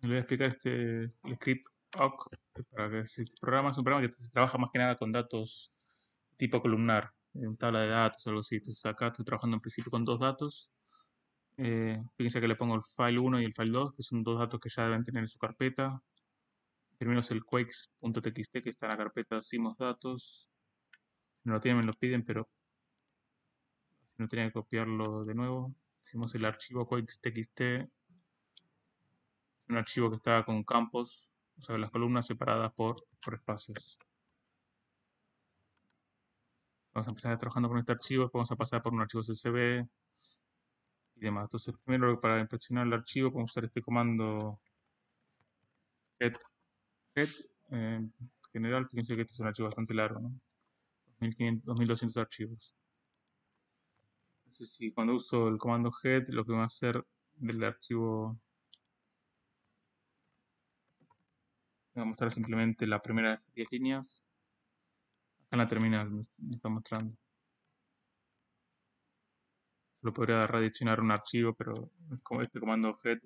voy a explicar el script awk para que si este programa es un programa que se trabaja más que nada con datos tipo columnar, en tabla de datos o algo así. Entonces acá estoy trabajando en principio con dos datos. Fíjense que le pongo el file 1 y el file 2, que son dos datos que ya deben tener en su carpeta. Primero es el quakes.txt que está en la carpeta simos datos. Si no lo tienen me lo piden, pero si no tenía que copiarlo de nuevo. Hicimos el archivo quakes.txt, un archivo que está con campos, o sea, las columnas separadas por espacios. Vamos a empezar trabajando con este archivo, después vamos a pasar por un archivo CSV y demás. Entonces, primero para inspeccionar el archivo, podemos usar este comando get. En general, fíjense que este es un archivo bastante largo, ¿no? 2200 archivos. Entonces, si cuando uso el comando head, lo que va a hacer del archivo, me va a mostrar simplemente las primeras 10 líneas. Acá en la terminal me está mostrando. Lo podría redireccionar un archivo, pero como este comando head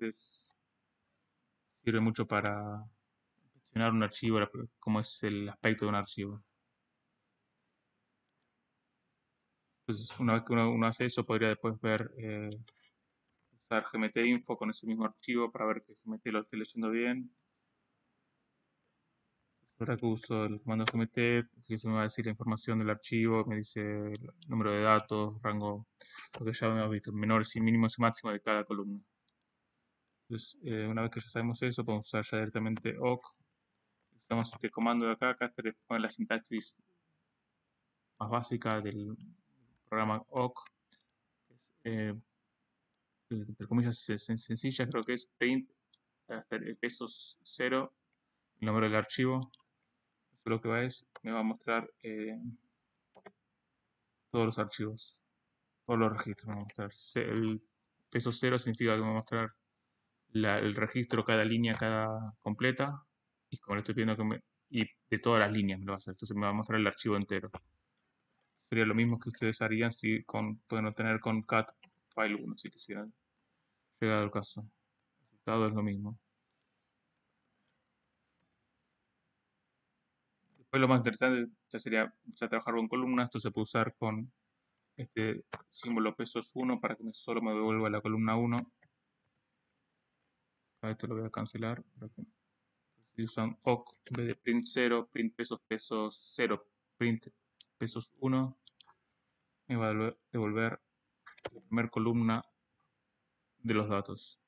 sirve mucho para inspeccionar un archivo, cómo es el aspecto de un archivo. Entonces, una vez que uno hace eso, podría después ver, usar GMT info con ese mismo archivo para ver que GMT lo esté leyendo bien. Ahora que uso el comando GMT, se me va a decir la información del archivo, me dice el número de datos, rango, lo que ya hemos visto, menores y mínimos y máximos de cada columna. Entonces, una vez que ya sabemos eso, podemos usar ya directamente awk. Usamos este comando de acá, acá pone la sintaxis más básica del programa awk. Entre comillas sencilla, creo que es print hasta el peso 0, el número del archivo. Eso lo que me va a mostrar todos los archivos, todos los registros. Me va a mostrar. El peso 0 significa que me va a mostrar el registro, cada línea, cada completa. Y como le estoy pidiendo y de todas las líneas me lo va a hacer. Entonces me va a mostrar el archivo entero. Sería lo mismo que ustedes harían si pueden obtener con cat file 1 si quisieran. Llegado el caso. El resultado es lo mismo. Después lo más interesante ya sería empezar a trabajar con columnas. Esto se puede usar con este símbolo pesos 1 para que solo me devuelva la columna 1. Esto lo voy a cancelar. Si usan awk en vez de print 0, print pesos 0, print pesos 1, me va a devolver la primera columna de los datos.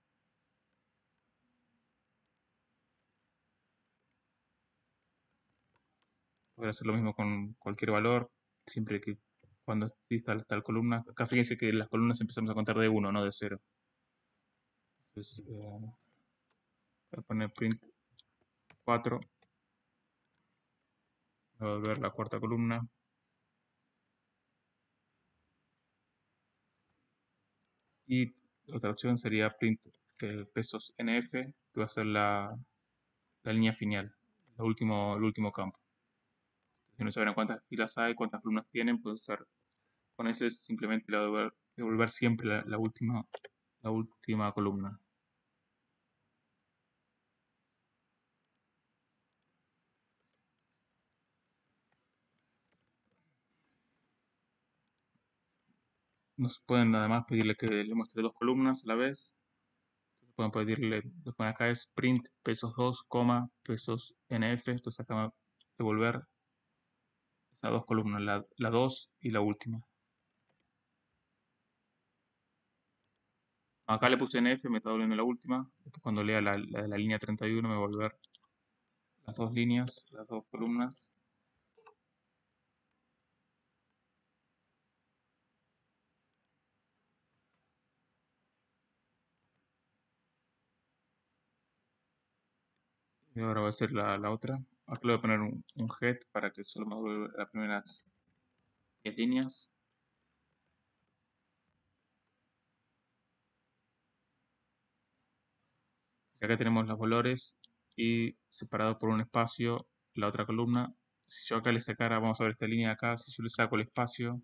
Voy a hacer lo mismo con cualquier valor, siempre que cuando exista tal columna. Acá fíjense que las columnas empezamos a contar de 1, no de 0. Entonces, voy a poner print 4. Voy a volver la cuarta columna. Y otra opción sería print pesos NF, que va a ser la línea final, el último campo. Si no saben cuántas filas hay, cuántas columnas tienen, pueden usar con ese simplemente devolver siempre la última columna. Nos pueden además pedirle que le muestre dos columnas a la vez. Pueden pedirle, lo que acá es print pesos 2, pesos NF. Entonces acá va a devolver esas dos columnas, la 2 y la última. Acá le puse NF, me está devolviendo la última. Después cuando lea la línea 31 me va a devolver las dos líneas, las dos columnas. Y ahora voy a hacer la otra. Aquí le voy a poner un head para que solo me devuelva las primeras 10 líneas. Y acá tenemos los valores y separado por un espacio la otra columna. Si yo acá le sacara, vamos a ver esta línea de acá, si yo le saco el espacio,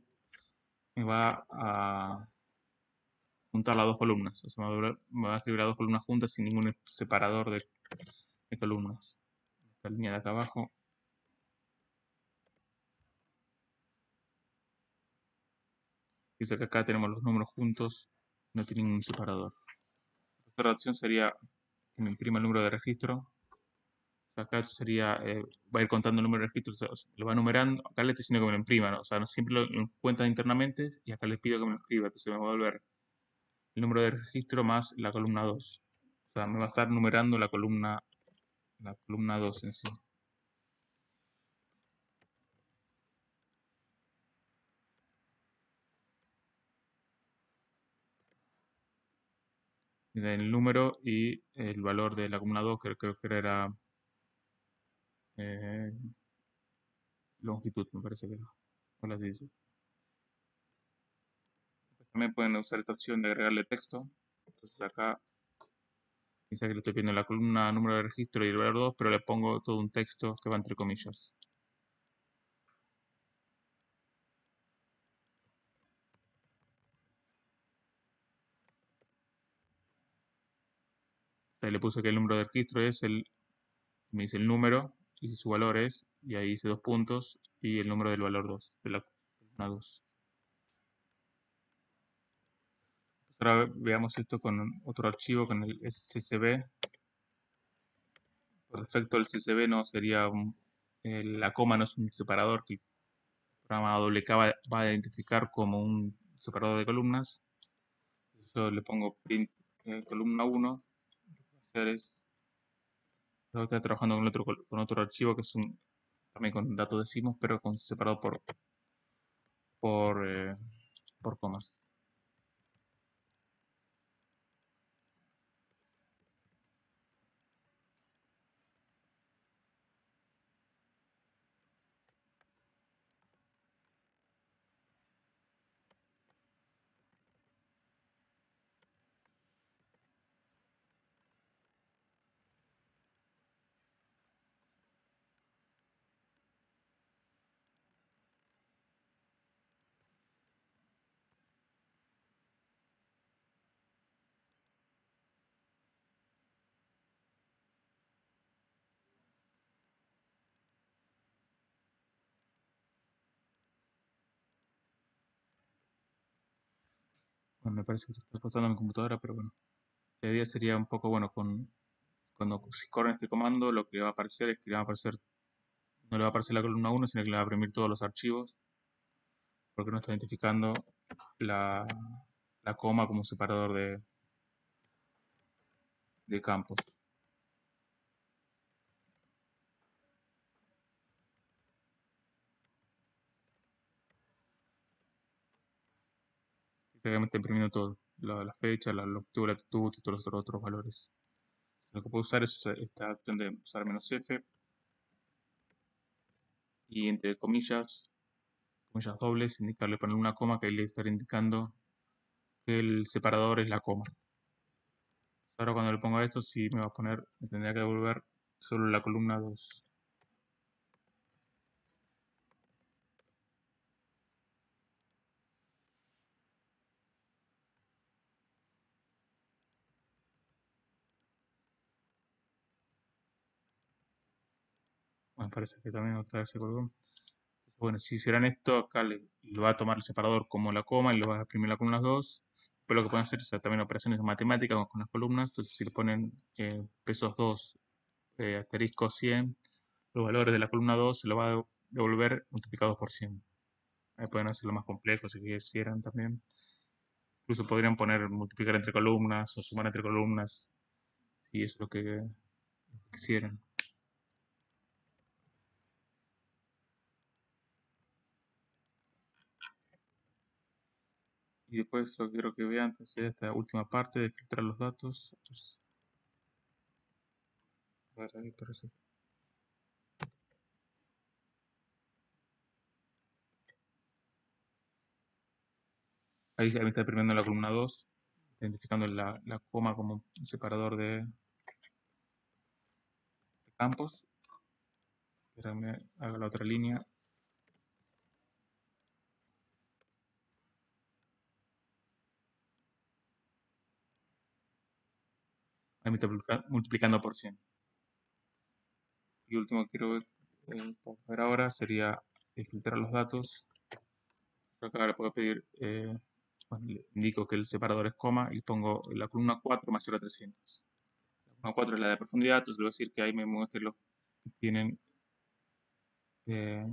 me va a juntar las dos columnas. O sea, me va a escribir las dos columnas juntas sin ningún separador de columnas. Esta línea de acá abajo. Dice que acá tenemos los números juntos, no tiene ningún separador. La otra opción sería que me imprima el número de registro. O sea, acá sería, va a ir contando el número de registros, o sea, lo va numerando. Acá le estoy diciendo que me lo imprima, ¿no? O sea, siempre lo cuenta internamente y acá le pido que me lo escriba. Entonces me va a volver el número de registro más la columna 2. O sea, me va a estar numerando la columna 2 en sí. El número y el valor de la columna 2, que creo que era eh, longitud, me parece que era. O la dice. También pueden usar esta opción de agregarle texto. Entonces acá dice que le estoy pidiendo la columna número de registro y el valor 2, pero le pongo todo un texto que va entre comillas. Ahí le puse que el número de registro es me dice el número y su valor es, y ahí dice 2 puntos y el número del valor 2, de la columna 2. Ahora veamos esto con otro archivo, con el SCCB. Por defecto el CCB no sería la coma no es un separador que el programa WK va a identificar como un separador de columnas. Yo le pongo print columna 1. Lo que voy a hacer es, voy a estar trabajando con otro archivo que es también con datos decimos, pero separado por, eh, por comas. Bueno, me parece que estoy pasando a mi computadora, pero bueno. La idea sería un poco, bueno, cuando si corren este comando, lo que va a aparecer es que no le va a aparecer la columna 1, sino que le va a imprimir todos los archivos, porque no está identificando la, la coma como separador de campos. Que me está imprimiendo todo, la fecha, la longitud, la latitud y todos los otros valores. Lo que puedo usar es esta opción de usar "-f", y entre comillas dobles, indicarle poner una coma que ahí le estará indicando que el separador es la coma. Ahora cuando le pongo esto, sí me va a poner, me tendría que devolver solo la columna 2. Bueno, parece que también otra vez se colgó. Bueno, si hicieran esto, acá le va a tomar el separador como la coma y le va a imprimir la columna 2. Pero lo que pueden hacer es también operaciones matemáticas con las columnas. Entonces, si le ponen pesos 2, asterisco 100, los valores de la columna 2 se lo va a devolver multiplicados por 100. Ahí pueden hacerlo más complejo si quisieran también. Incluso podrían poner multiplicar entre columnas o sumar entre columnas, si es lo que quisieran. Y después lo que quiero que vean es esta última parte de filtrar los datos. Pues, ahí parece. Ahí me está imprimiendo la columna 2, identificando la coma como un separador de campos. Ahora me haga la otra línea. ahí me está multiplicando por 100. Y último que quiero ver ahora sería filtrar los datos. Yo acá le puedo pedir, bueno, le indico que el separador es coma y pongo la columna 4 mayor a 300. La columna 4 es la de profundidad, entonces le voy a decir que ahí me muestre los que tienen, eh,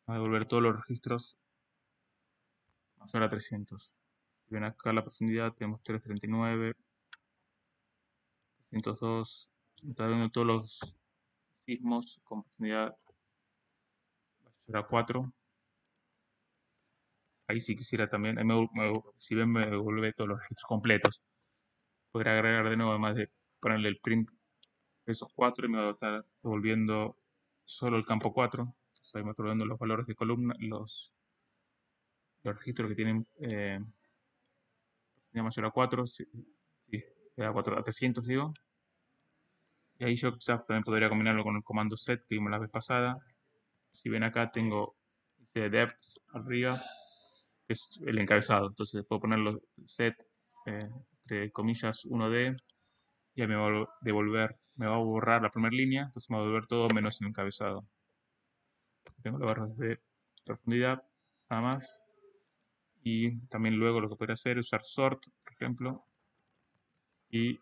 a devolver todos los registros mayor a 300. Si ven acá la profundidad, tenemos 339, 302, está viendo todos los sismos con profundidad mayor a 4. Ahí sí quisiera también, ahí si ven me devuelve todos los registros completos. Podría agregar de nuevo, además de ponerle el print esos 4 y me va a estar devolviendo solo el campo 4. Entonces ahí me está devolviendo los valores de columna, los registros que tienen mayor a 4, sí, a 4, a 300 digo. Y ahí yo quizás también podría combinarlo con el comando set que vimos la vez pasada. Si ven acá tengo depths arriba, que es el encabezado. Entonces puedo ponerlo set, entre comillas, 1D, y ahí me va a devolver, me va a borrar la primera línea, entonces me va a devolver todo menos el encabezado. Tengo los barras de profundidad, nada más. Y también luego lo que podría hacer es usar sort, por ejemplo, y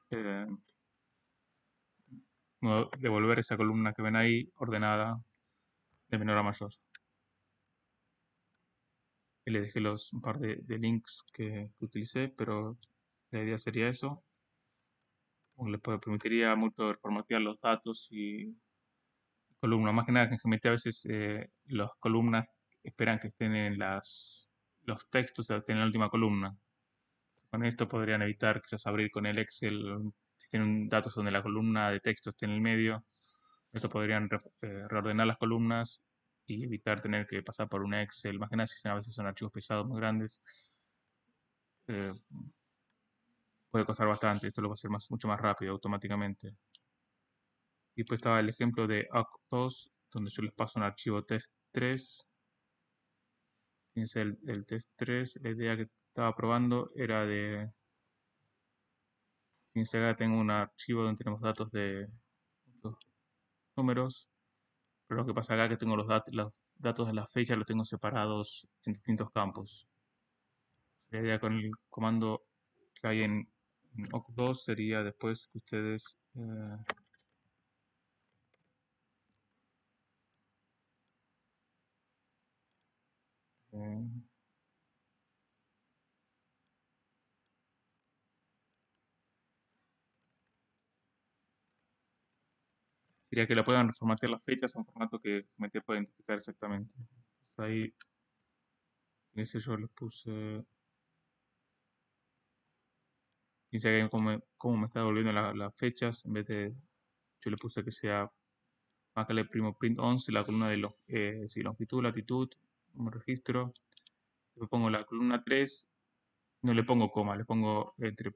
devolver esa columna que ven ahí ordenada de menor a mayor. Y le dejé un par de links que utilicé, pero la idea sería eso. Les permitiría mucho formatear los datos y columnas. Más que nada que en GMT a veces las columnas esperan que estén en los textos, estén en la última columna. Con esto podrían evitar quizás abrir con el Excel, si tienen datos donde la columna de texto esté en el medio. Esto podrían reordenar las columnas y evitar tener que pasar por un Excel. Más que nada si a veces son archivos pesados muy grandes. Eh, puede costar bastante. Esto lo va a hacer mucho más rápido automáticamente. Y pues estaba el ejemplo de AUK2, donde yo les paso un archivo test3. Fíjense el test3, la idea que estaba probando era de... Fíjense acá tengo un archivo donde tenemos datos de muchos números, pero lo que pasa acá es que tengo los datos de la fecha, los tengo separados en distintos campos. La idea con el comando que hay en OC2 sería después que ustedes eh, sería que la puedan formatear las fechas a un formato que GMT pueda identificar exactamente. Entonces ahí, en ese yo les puse, dice cómo me está devolviendo las fechas, en vez de, yo le puse que sea, acá le primo print 11, la columna de longitud, latitud, un registro, le pongo la columna 3, no le pongo coma, le pongo entre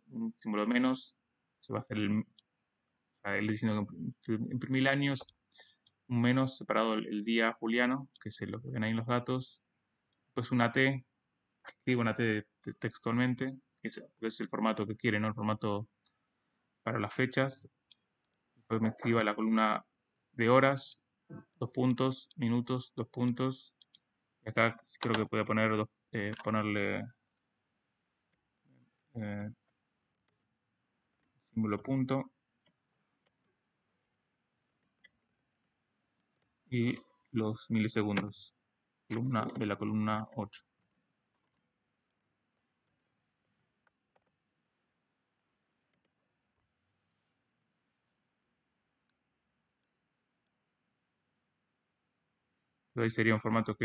un símbolo menos, se va a hacer él diciendo que en 1000 años, un menos separado el día juliano, que es lo que ven ahí en los datos, pues una T, escribo una T textualmente, que es el formato que quiere, ¿no? El formato para las fechas. Después me escriba la columna de horas, 2 puntos, minutos, 2 puntos. Y acá creo que puede ponerle eh, símbolo punto. Y los milisegundos, de la columna 8. Ahí sería un formato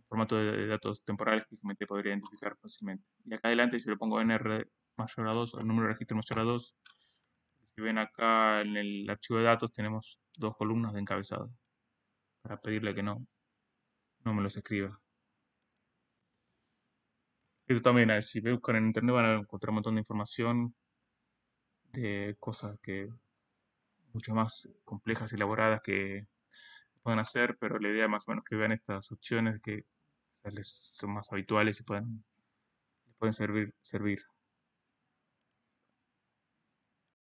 formato de datos temporales que GMT podría identificar fácilmente. Y acá adelante yo le pongo nr mayor a 2, el número de registro mayor a 2. Si ven acá en el archivo de datos tenemos 2 columnas de encabezado para pedirle que no me los escriba. Esto también, si buscan en internet van a encontrar un montón de información de cosas que mucho más complejas y elaboradas que pueden hacer, pero la idea más o menos que vean estas opciones que les son más habituales y les pueden servir.